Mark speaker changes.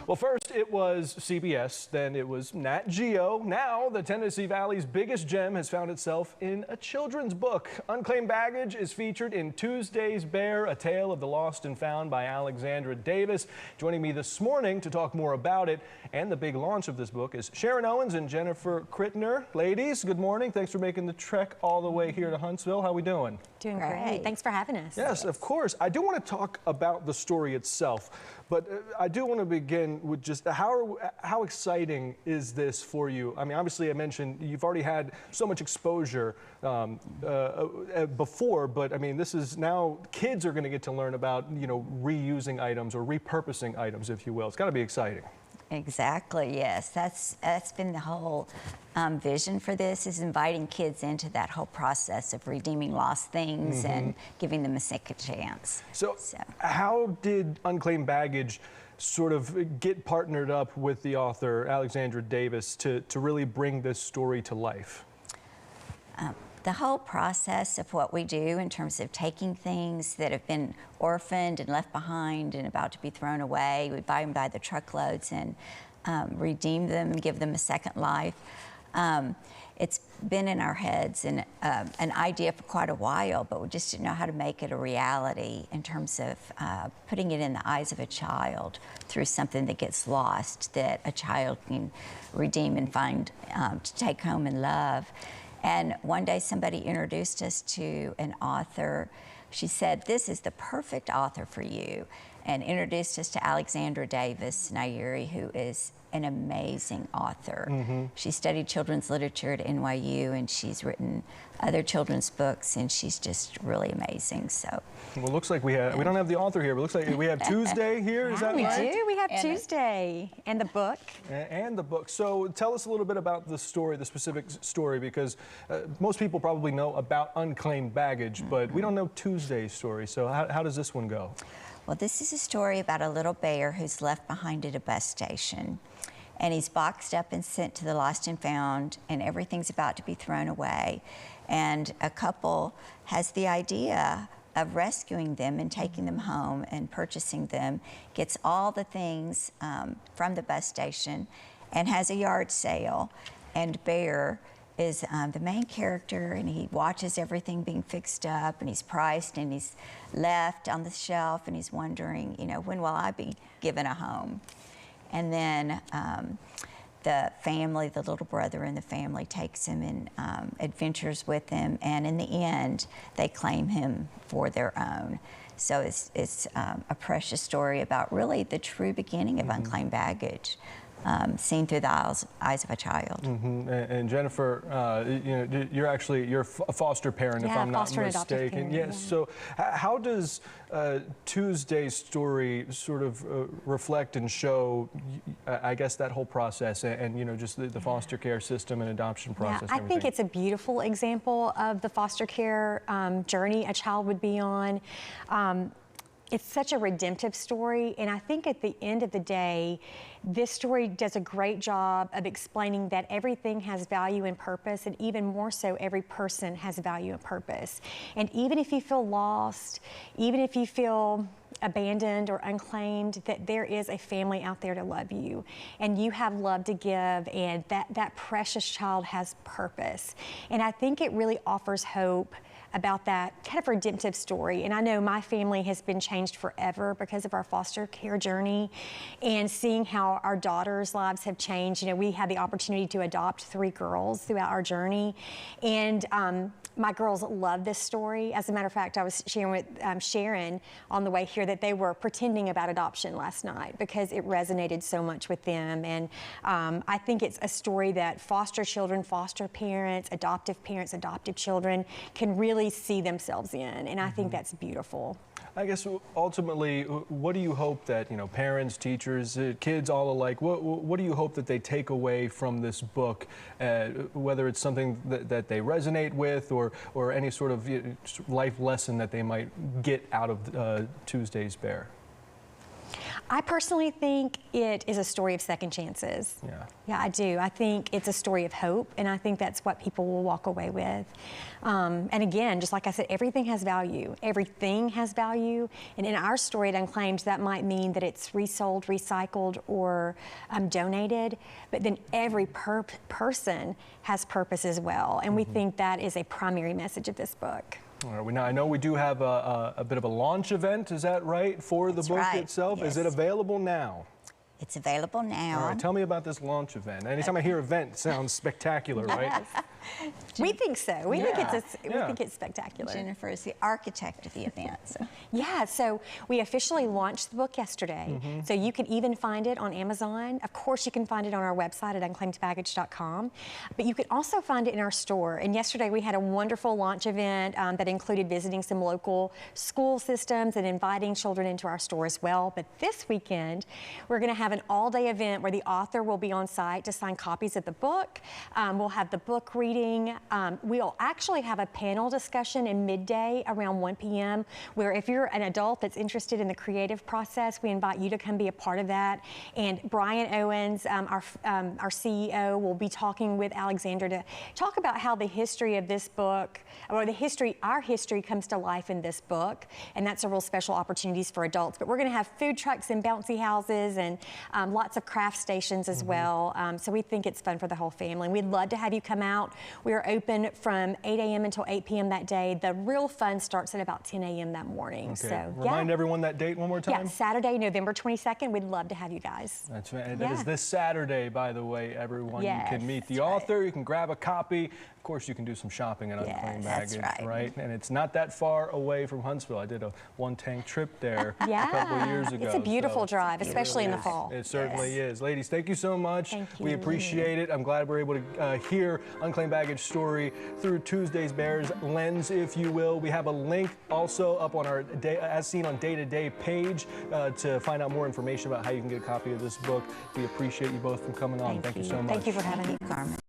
Speaker 1: Well, first it was CBS, then it was Nat Geo. Now the Tennessee Valley's biggest gem has found itself in a children's book. Unclaimed Baggage is featured in Tuesday's Bear, a tale of the lost and found by Alexandra Davis. Joining me this morning to talk more about it and the big launch of this book is Sharon Owens and Jennifer Crittner. Ladies, good morning. Thanks for making the trek all the way here to Huntsville. How we doing?
Speaker 2: Doing great. Thanks for having us.
Speaker 1: Yes, of course. I do want to talk about the story itself, but I do want to begin with just how exciting is this for you? I mean, obviously, I mentioned you've already had so much exposure before, but I mean, this is now kids are going to get to learn about, you know, reusing items or repurposing items, if you will. It's got to be exciting.
Speaker 3: Exactly, yes. That's been the whole vision for this, is inviting kids into that whole process of redeeming lost things and giving them a second chance.
Speaker 1: So how did Unclaimed Baggage sort of get partnered up with the author, Alexandra Davis, to really bring this story to life?
Speaker 3: The whole process of what we do in terms of taking things that have been orphaned and left behind and about to be thrown away, we buy them by the truckloads and redeem them and give them a second life. It's been in our heads and an idea for quite a while, but we just didn't know how to make it a reality in terms of putting it in the eyes of a child through something that gets lost, that a child can redeem and find to take home and love. And one day somebody introduced us to an author. She said, "This is the perfect author for you," and introduced us to Alexandra Davis Nayeri, who is an amazing author. She studied children's literature at NYU, and she's written other children's books, and she's just really amazing. So,
Speaker 1: well, it looks like we don't have the author here, but it looks like we have Tuesday here. Is that right?
Speaker 2: We do. We have Tuesday and the book.
Speaker 1: And the book. So tell us a little bit about the story, the specific story, because most people probably know about Unclaimed Baggage, but we don't know Tuesday's story. So how does this one go?
Speaker 3: Well, this is a story about a little bear who's left behind at a bus station. And he's boxed up and sent to the lost and found, and everything's about to be thrown away. And a couple has the idea of rescuing them and taking them home and purchasing them, gets all the things from the bus station and has a yard sale. And Bear is the main character, and he watches everything being fixed up, and he's priced, and he's left on the shelf, and he's wondering, you know, when will I be given a home? And then the family, the little brother in the family, takes him and adventures with him, and in the end, they claim him for their own. So it's a precious story about really the true beginning of Unclaimed Baggage. Seen through the eyes of a child.
Speaker 1: And Jennifer, you know, you're a foster parent, if I'm not mistaken. Yes. So how does Tuesday's story sort of reflect and show, I guess, that whole process and you know, just the foster care system and adoption process?
Speaker 2: Yeah, I think it's a beautiful example of the foster care journey a child would be on. It's such a redemptive story, and I think at the end of the day, this story does a great job of explaining that everything has value and purpose, and even more so, every person has value and purpose. And even if you feel lost, even if you feel abandoned or unclaimed, that there is a family out there to love you, and you have love to give, and that precious child has purpose. And I think it really offers hope about that kind of redemptive story. And I know my family has been changed forever because of our foster care journey, and seeing how our daughters' lives have changed. You know, we had the opportunity to adopt 3 girls throughout our journey, and my girls love this story. As a matter of fact, I was sharing with Sharon on the way here that they were pretending about adoption last night because it resonated so much with them. And I think it's a story that foster children, foster parents, adoptive children can really see themselves in. And I think that's beautiful.
Speaker 1: I guess ultimately, what do you hope that, you know, parents, teachers, kids all alike, what do you hope that they take away from this book, whether it's something that they resonate with or any sort of life lesson that they might get out of Tuesday's Bear?
Speaker 2: I personally think it is a story of second chances.
Speaker 1: Yeah.
Speaker 2: Yeah, I do. I think it's a story of hope, and I think that's what people will walk away with. And again, just like I said, everything has value. Everything has value. And in our story at Unclaimed, that might mean that it's resold, recycled, or donated. But then every person has purpose as well. And we think that is a primary message of this book.
Speaker 1: All right, now I know we do have a bit of a launch event, is that right, for the book
Speaker 3: right,
Speaker 1: itself?
Speaker 3: yes.
Speaker 1: Is it available now?
Speaker 3: It's available now.
Speaker 1: All right, tell me about this launch event. Anytime I hear event, it sounds spectacular, right?
Speaker 2: We think so. We think
Speaker 1: Yeah.
Speaker 2: we think it's spectacular.
Speaker 3: Jennifer is the architect of the event. So.
Speaker 2: Yeah, so we officially launched the book yesterday. So you can even find it on Amazon. Of course, you can find it on our website at unclaimedbaggage.com. But you can also find it in our store. And yesterday we had a wonderful launch event that included visiting some local school systems and inviting children into our store as well. But this weekend, we're going to have an all-day event where the author will be on site to sign copies of the book. We'll have the book reading. We'll actually have a panel discussion in midday around 1 p.m. where if you're an adult that's interested in the creative process, we invite you to come be a part of that. And Brian Owens, our CEO, will be talking with Alexandra to talk about how the history of this book, or our history comes to life in this book. And that's a real special opportunities for adults. But we're going to have food trucks and bouncy houses and lots of craft stations as well. So we think it's fun for the whole family. We'd love to have you come out. We are open from 8 a.m. until 8 p.m. that day. The real fun starts at about 10 a.m. that morning.
Speaker 1: Okay.
Speaker 2: So
Speaker 1: Remind everyone that date one more time.
Speaker 2: Yeah, Saturday, November 22nd. We'd love to have you guys.
Speaker 1: That's right. And
Speaker 2: Yeah.
Speaker 1: That is this Saturday, by the way, everyone.
Speaker 2: Yes,
Speaker 1: You can meet the
Speaker 2: that's right.
Speaker 1: author, you can grab a copy. Of course, you can do some shopping at Unclaimed
Speaker 3: Yes,
Speaker 1: Baggage,
Speaker 3: that's right.
Speaker 1: And it's not that far away from Huntsville. I did a one-tank trip there a couple of years ago.
Speaker 2: It's a beautiful
Speaker 1: so
Speaker 2: drive, especially in the
Speaker 3: nice.
Speaker 2: fall.
Speaker 1: It certainly is. Ladies, thank you so much.
Speaker 2: Thank
Speaker 1: We
Speaker 2: you.
Speaker 1: appreciate it. I'm glad we're able to hear Unclaimed Baggage story through Tuesday's Bears lens, if you will. We have a link also up on our As Seen on Day to Day page to find out more information about how you can get a copy of this book. We appreciate you both for coming on. Thank you so much.
Speaker 2: Thank you for having me.
Speaker 3: Carmen.